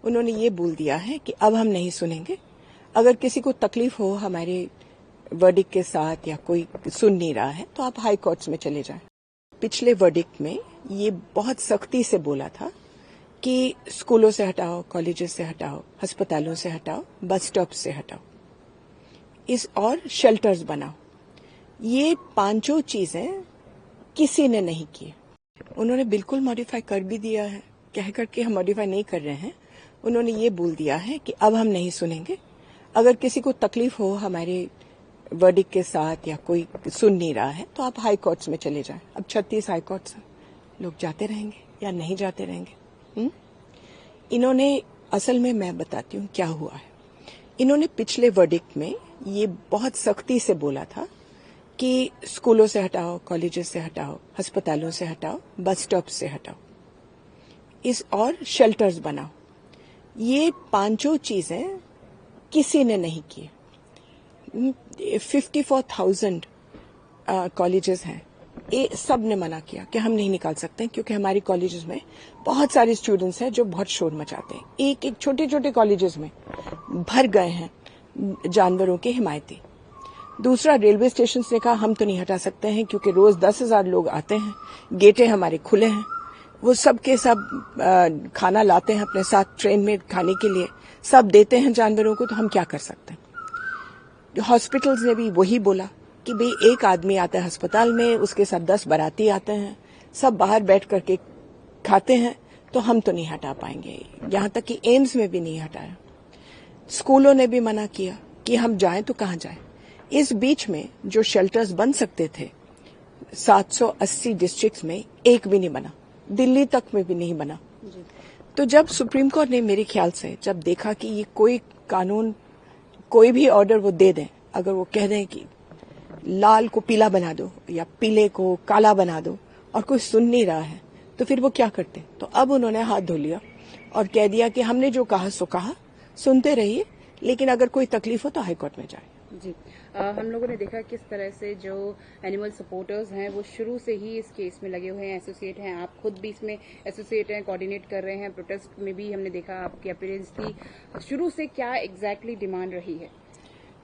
उन्होंने ये बोल दिया है कि अब हम नहीं सुनेंगे। अगर किसी को तकलीफ हो हमारे वर्डिक्ट के साथ या कोई सुन नहीं रहा है तो आप हाई कोर्ट्स में चले जाएं। पिछले वर्डिक्ट में ये बहुत सख्ती से बोला था कि स्कूलों से हटाओ, कॉलेजेस से हटाओ, अस्पतालों से हटाओ, बस स्टॉप से हटाओ, और शेल्टर्स बनाओ। ये पांचों चीजें किसी ने नहीं की। उन्होंने बिल्कुल मॉडिफाई कर भी दिया है, कह करके हम मॉडिफाई नहीं कर रहे हैं। उन्होंने ये बोल दिया है कि अब हम नहीं सुनेंगे। अगर किसी को तकलीफ हो हमारे वर्डिक्ट के साथ या कोई सुन नहीं रहा है तो आप हाई कोर्ट्स में चले जाएं। अब 36 हाई कोर्ट्स हैं, लोग जाते रहेंगे या नहीं जाते रहेंगे। इन्होंने असल में मैं बताती हूँ क्या हुआ है। इन्होंने पिछले वर्डिक्ट में ये बहुत सख्ती से बोला था कि स्कूलों से हटाओ, कॉलेजेस से हटाओ, अस्पतालों से हटाओ, बस स्टॉप से हटाओ, और शेल्टर्स बनाओ। ये पांचों चीजें किसी ने नहीं की। 54,000 कॉलेजेस हैं, ये सब ने मना किया कि हम नहीं निकाल सकते क्योंकि हमारी कॉलेजेस में बहुत सारे स्टूडेंट्स हैं जो बहुत शोर मचाते हैं। एक एक छोटे छोटे कॉलेजेस में भर गए हैं जानवरों के हिमायती। दूसरा, रेलवे स्टेशन ने कहा हम तो नहीं हटा सकते हैं क्योंकि रोज 10,000 लोग आते हैं, गेटें हमारे खुले हैं, वो सब के सब खाना लाते हैं अपने साथ ट्रेन में खाने के लिए, सब देते हैं जानवरों को, तो हम क्या कर सकते हैं। हॉस्पिटल्स ने भी वही बोला कि भाई एक आदमी आता है अस्पताल में, उसके साथ 10 बाराती आते हैं, सब बाहर बैठ करके खाते हैं, तो हम तो नहीं हटा पाएंगे। यहां तक कि एम्स में भी नहीं हटाया। स्कूलों ने भी मना किया कि हम जाएं तो कहां जाएं। इस बीच में जो शेल्टर्स बन सकते थे 780 डिस्ट्रिक्ट्स में एक भी नहीं बना, दिल्ली तक में भी नहीं बना। तो जब सुप्रीम कोर्ट ने मेरे ख्याल से जब देखा कि ये कोई कानून, कोई भी ऑर्डर वो दे दें, अगर वो कह दें कि लाल को पीला बना दो या पीले को काला बना दो और कोई सुन नहीं रहा है, तो फिर वो क्या करते। तो अब उन्होंने हाथ धो लिया और कह दिया कि हमने जो कहा सो कहा, सुनते रहिए, लेकिन अगर कोई तकलीफ हो तो हाईकोर्ट में जाए। जी, हम लोगों ने देखा किस तरह से जो एनिमल सपोर्टर्स हैं वो शुरू से ही इस केस में लगे हुए हैं, एसोसिएट हैं, आप खुद भी इसमें एसोसिएट हैं, कोऑर्डिनेट कर रहे हैं। प्रोटेस्ट में भी हमने देखा आपकी अपीयरेंस थी। शुरू से क्या एग्जैक्टली डिमांड रही है?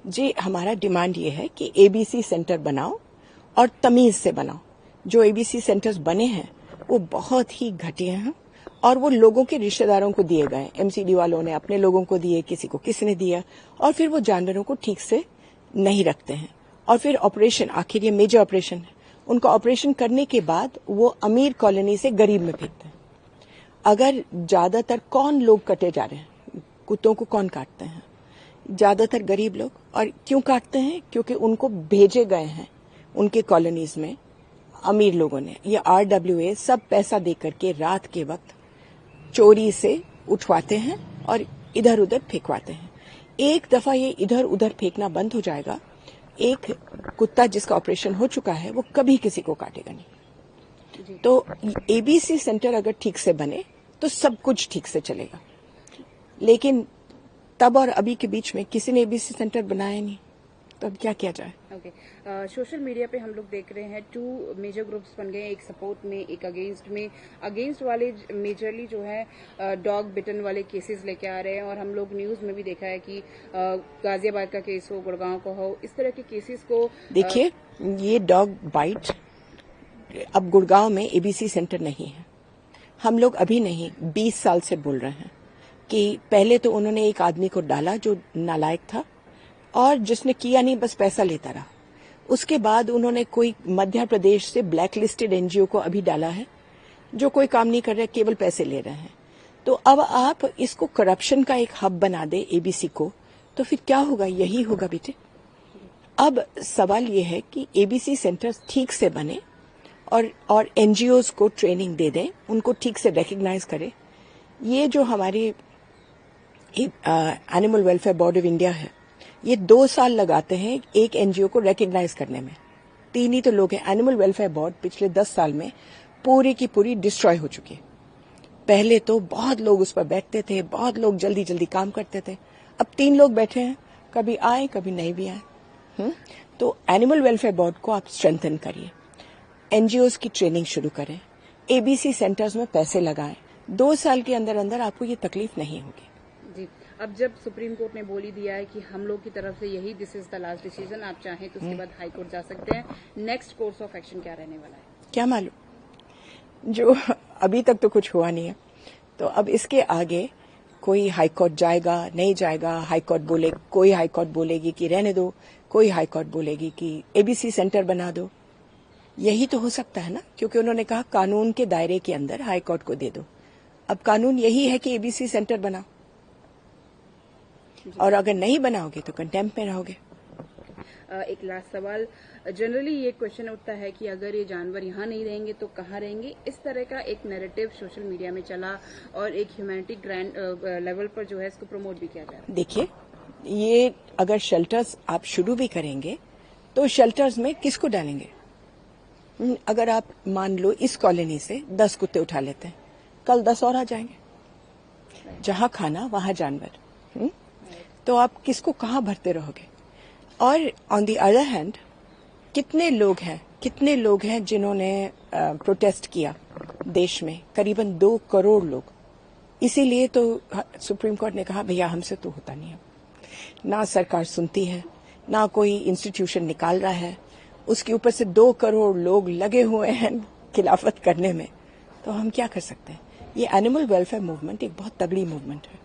जी, हमारा डिमांड ये है कि एबीसी सेंटर बनाओ और तमीज से बनाओ। जो एबीसी सेंटर्स बने हैं वो बहुत ही घटिया हैं और वो लोगों के रिश्तेदारों को दिए गए। एमसीडी वालों ने अपने लोगों को दिए, किसी को किसी ने दिया, और फिर वो जानवरों को ठीक से नहीं रखते हैं। और फिर ऑपरेशन, आखिर ये मेजर ऑपरेशन है, उनका ऑपरेशन करने के बाद वो अमीर कॉलोनी से गरीब में भेजते हैं। अगर ज्यादातर कौन लोग कटे जा रहे हैं, कुत्तों को कौन काटते हैं? ज्यादातर गरीब लोग। और क्यों काटते हैं? क्योंकि उनको भेजे गए हैं उनके कॉलोनीज में अमीर लोगों ने। ये RWA सब पैसा देकर के रात के वक्त चोरी से उठवाते हैं और इधर उधर फेंकवाते हैं। एक दफा ये इधर उधर फेंकना बंद हो जाएगा, एक कुत्ता जिसका ऑपरेशन हो चुका है वो कभी किसी को काटेगा नहीं। तो एबीसी सेंटर अगर ठीक से बने तो सब कुछ ठीक से चलेगा, लेकिन तब और अभी के बीच में किसी ने एबीसी सेंटर बनाया नहीं, तो अब क्या किया जाए। ओके, सोशल मीडिया पे हम लोग देख रहे हैं 2 मेजर ग्रुप्स बन गए, एक सपोर्ट में, एक अगेंस्ट में। अगेंस्ट वाले मेजरली जो है डॉग बिटन वाले केसेस लेके आ रहे हैं, और हम लोग न्यूज में भी देखा है कि गाजियाबाद का केस हो, गुड़गांव का हो, इस तरह के केसेस को देखिए। ये डॉग बाइट, अब गुड़गांव में एबीसी सेंटर नहीं है। हम लोग अभी नहीं 20 साल से बोल रहे हैं कि पहले तो उन्होंने एक आदमी को डाला जो नालायक था और जिसने किया नहीं, बस पैसा लेता रहा। उसके बाद उन्होंने कोई मध्य प्रदेश से ब्लैक लिस्टेड एनजीओ को अभी डाला है जो कोई काम नहीं कर रहे, केवल पैसे ले रहे हैं। तो अब आप इसको करप्शन का एक हब बना दे एबीसी को, तो फिर क्या होगा? यही होगा बेटे। अब सवाल ये है कि एबीसी सेंटर्स ठीक से बने और एनजीओज को ट्रेनिंग दे दें, उनको ठीक से रिकग्नाइज करें। ये जो हमारी animal welfare board of India है, ये 2 साल लगाते हैं एक एनजीओ को रिकग्नाइज करने में। 3 ही तो लोग हैं। एनिमल वेलफेयर बोर्ड पिछले 10 साल में पूरी की पूरी डिस्ट्रॉय हो चुकी है। पहले तो बहुत लोग उस पर बैठते थे, बहुत लोग जल्दी जल्दी काम करते थे। अब 3 लोग बैठे हैं, कभी आए कभी नहीं भी आए। तो एनिमल वेलफेयर बोर्ड को आप स्ट्रेंथन करिए, एनजीओज की ट्रेनिंग शुरू करें, एबीसी सेंटर्स में पैसे लगाएं। 2 साल के अंदर अंदर आपको ये तकलीफ नहीं होगी। जी, अब जब सुप्रीम कोर्ट ने बोल ही दिया है कि हम लोग की तरफ से यही this is the last decision, आप चाहें तो उसके बाद हाई कोर्ट जा सकते हैं, नेक्स्ट कोर्स ऑफ एक्शन क्या रहने वाला है? क्या मालूम, जो अभी तक तो कुछ हुआ नहीं है, तो अब इसके आगे कोई हाई कोर्ट जाएगा नहीं जाएगा, कोई हाई कोर्ट बोलेगी कि रहने दो, कोई हाई कोर्ट बोलेगी कि एबीसी सेंटर बना दो। यही तो हो सकता है ना, क्योंकि उन्होंने कहा कानून के दायरे के अंदर हाई कोर्ट को दे दो। अब कानून यही है कि एबीसी सेंटर बनाओ, और अगर नहीं बनाओगे तो कंटेम्प्ट में रहोगे। एक लास्ट सवाल, जनरली ये क्वेश्चन उठता है कि अगर ये जानवर यहाँ नहीं रहेंगे तो कहाँ रहेंगे? इस तरह का एक नैरेटिव सोशल मीडिया में चला और एक ह्यूमैनिटी ग्रैंड लेवल पर जो है इसको प्रमोट भी किया जा रहा है। देखिए, ये अगर शेल्टर्स आप शुरू भी करेंगे तो शेल्टर्स में किसको डालेंगे? अगर आप मान लो इस कॉलोनी से 10 कुत्ते उठा लेते हैं, कल 10 और आ जाएंगे। जहां खाना वहां जानवर, तो आप किसको कहां भरते रहोगे? और ऑन द अदर हैंड कितने लोग हैं जिन्होंने प्रोटेस्ट किया देश में? करीबन 2 करोड़ लोग। इसीलिए तो सुप्रीम कोर्ट ने कहा भैया हमसे तो होता नहीं है, ना सरकार सुनती है, ना कोई इंस्टीट्यूशन निकाल रहा है, उसके ऊपर से 2 करोड़ लोग लगे हुए हैं खिलाफत करने में, तो हम क्या कर सकते हैं? ये एनिमल वेलफेयर मूवमेंट एक बहुत तगड़ी मूवमेंट है।